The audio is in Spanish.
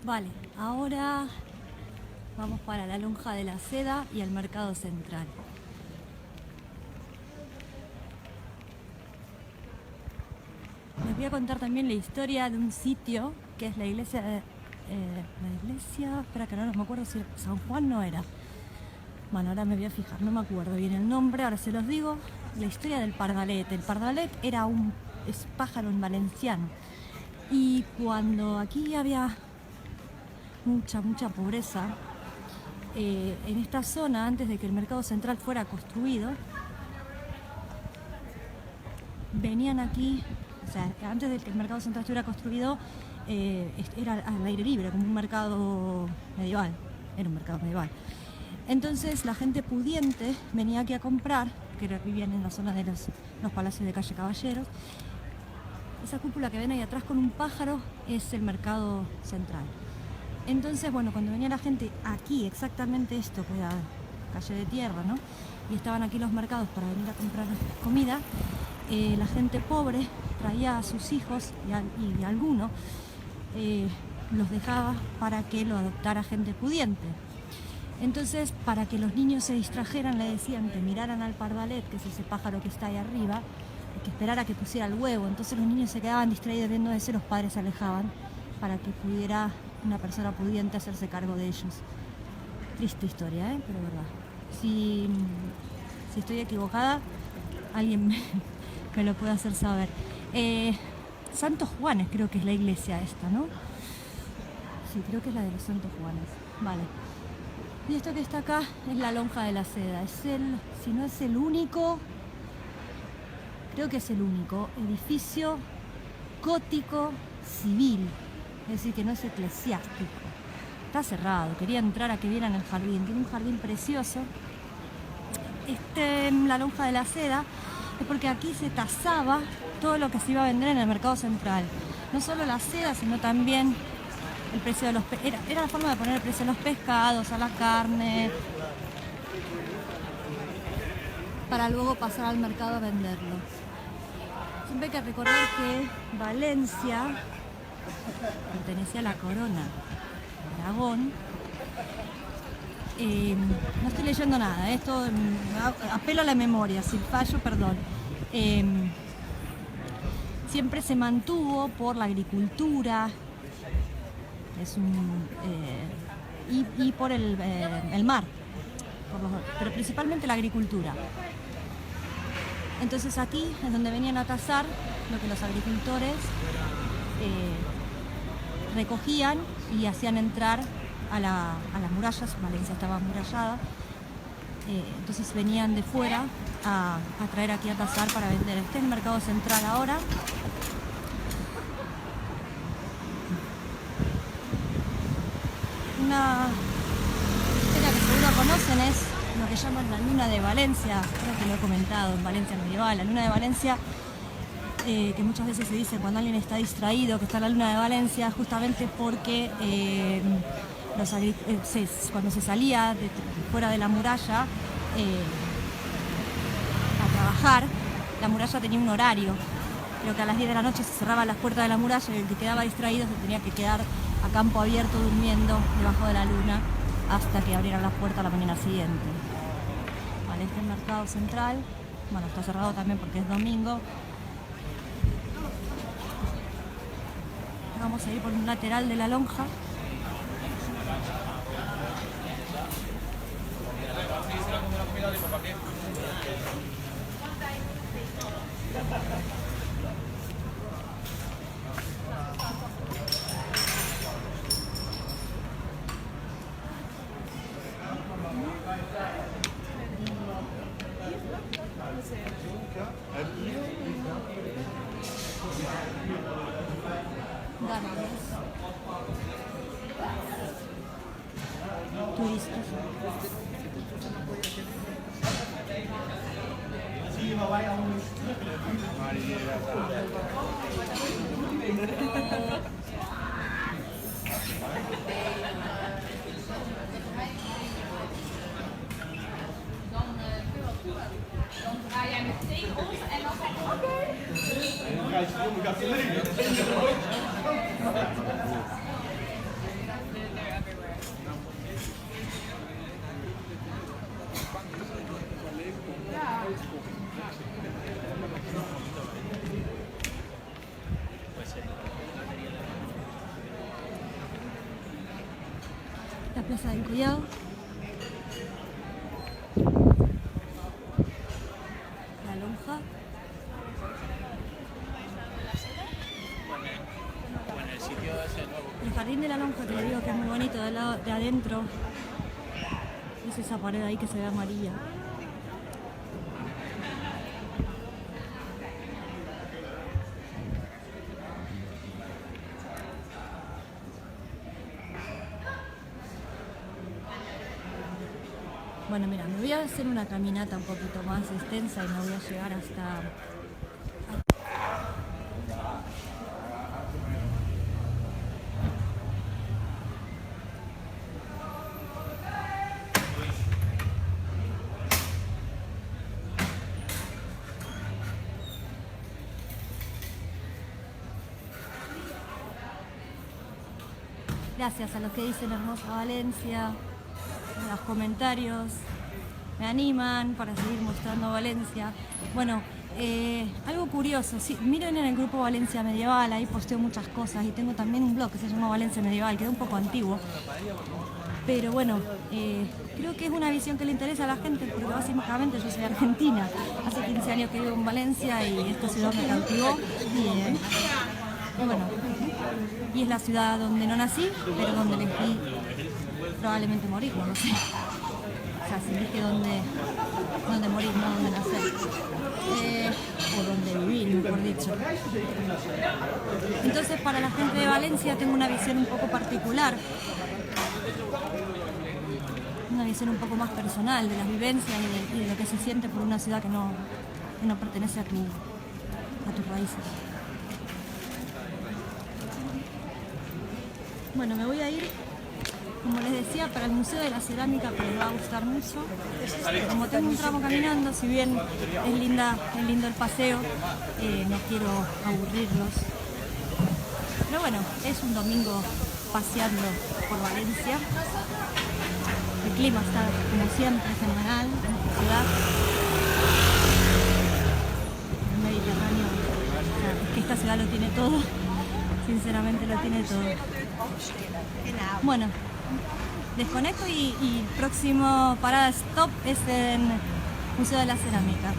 Vale, ahora vamos para la Lonja de la Seda y el Mercado Central. Les voy a contar también la historia de un sitio que es la iglesia, espera que no me acuerdo si San Juan no era. Bueno, ahora me voy a fijar, no me acuerdo bien el nombre, ahora se los digo. La historia del pardalet. El pardalet era es pájaro en valenciano. Y cuando aquí había mucha pobreza, en esta zona, antes de que el Mercado Central fuera construido, venían aquí, o sea, antes de que el Mercado Central estuviera construido, era al aire libre, como un mercado medieval, era un mercado medieval. Entonces la gente pudiente venía aquí a comprar, que vivían en la zona de los palacios de calle Caballeros. Esa cúpula que ven ahí atrás con un pájaro es el Mercado Central. Entonces, bueno, cuando venía la gente aquí, exactamente esto, que era calle de tierra, ¿no? Y estaban aquí los mercados para venir a comprar comida, la gente pobre traía a sus hijos y alguno los dejaba para que lo adoptara gente pudiente. Entonces, para que los niños se distrajeran, le decían que miraran al pardalet, que es ese pájaro que está ahí arriba, y que esperara que pusiera el huevo. Entonces los niños se quedaban distraídos viendo eso, los padres se alejaban para que pudiera una persona pudiente hacerse cargo de ellos. Triste historia, pero verdad. Si estoy equivocada, alguien me lo puede hacer saber. Santos Juanes creo que es la iglesia esta, ¿no? Sí, creo que es la de los Santos Juanes. Vale. Y esto que está acá es la Lonja de la Seda. Si no es el único, creo que es el único edificio gótico civil, es decir, que no es eclesiástico. Está cerrado, quería entrar a que vieran el jardín, tiene un jardín precioso. La Lonja de la Seda es porque aquí se tasaba todo lo que se iba a vender en el Mercado Central. No solo la seda, sino también el precio de los era la forma de poner el precio a los pescados, a la carne, para luego pasar al mercado a venderlo. Siempre hay que recordar que Valencia pertenecía a la corona de Aragón. No estoy leyendo nada, esto apelo a la memoria, si fallo, perdón. Siempre se mantuvo por la agricultura, y por el mar, pero principalmente la agricultura. Entonces aquí es donde venían a cazar lo que los agricultores recogían y hacían entrar a las murallas. Valencia estaba amurallada, entonces venían de fuera a traer aquí a cazar para vender. Este es el Mercado Central ahora. Una historia que seguro conocen es lo que llaman la Luna de Valencia. Creo que lo he comentado en Valencia medieval. La Luna de Valencia, que muchas veces se dice cuando alguien está distraído que está en la Luna de Valencia, justamente porque cuando se salía fuera de la muralla a trabajar, la muralla tenía un horario. Creo que a las 10 de la noche se cerraban las puertas de la muralla y el que quedaba distraído se tenía que quedar a campo abierto durmiendo debajo de la luna hasta que abrieran las puertas la mañana siguiente. Vale, este es el Mercado Central. Bueno, está cerrado también porque es domingo. Vamos a ir por un lateral de la lonja. Turistas. Dan draai jij meteen om en dan zeg je oké. Casa del Collado. La lonja. Bueno, el sitio ese nuevo. El jardín de la lonja, que le digo que es muy bonito, del lado de adentro. Es esa pared ahí que se ve amarilla. Bueno, mira, me voy a hacer una caminata un poquito más extensa y me voy a llegar hasta... Gracias a los que dicen hermosa Valencia, a los comentarios, me animan para seguir mostrando Valencia. Bueno, algo curioso, sí, miren en el grupo Valencia Medieval, ahí posteo muchas cosas y tengo también un blog que se llama Valencia Medieval, que es un poco antiguo. Pero bueno, creo que es una visión que le interesa a la gente porque básicamente yo soy argentina. Hace 15 años que vivo en Valencia y esta ciudad me cautivó. Y bueno, y es la ciudad donde no nací, pero donde elegí probablemente morir, no lo sé. O sea, si elige dónde morir, no dónde nacer. O donde vivir, mejor dicho. Entonces, para la gente de Valencia tengo una visión un poco particular. Una visión un poco más personal de las vivencias y de lo que se siente por una ciudad que no pertenece a tus raíces. Bueno, me voy a ir, como les decía, para el Museo de la Cerámica, que les va a gustar mucho. Como tengo un tramo caminando, si bien es lindo el paseo, no quiero aburrirlos. Pero bueno, es un domingo paseando por Valencia. El clima está, como siempre, fenomenal en esta ciudad. El Mediterráneo, o sea, es que esta ciudad lo tiene todo. Sinceramente lo tiene todo. Bueno, desconecto y próximo parada stop es en Museo de la Cerámica.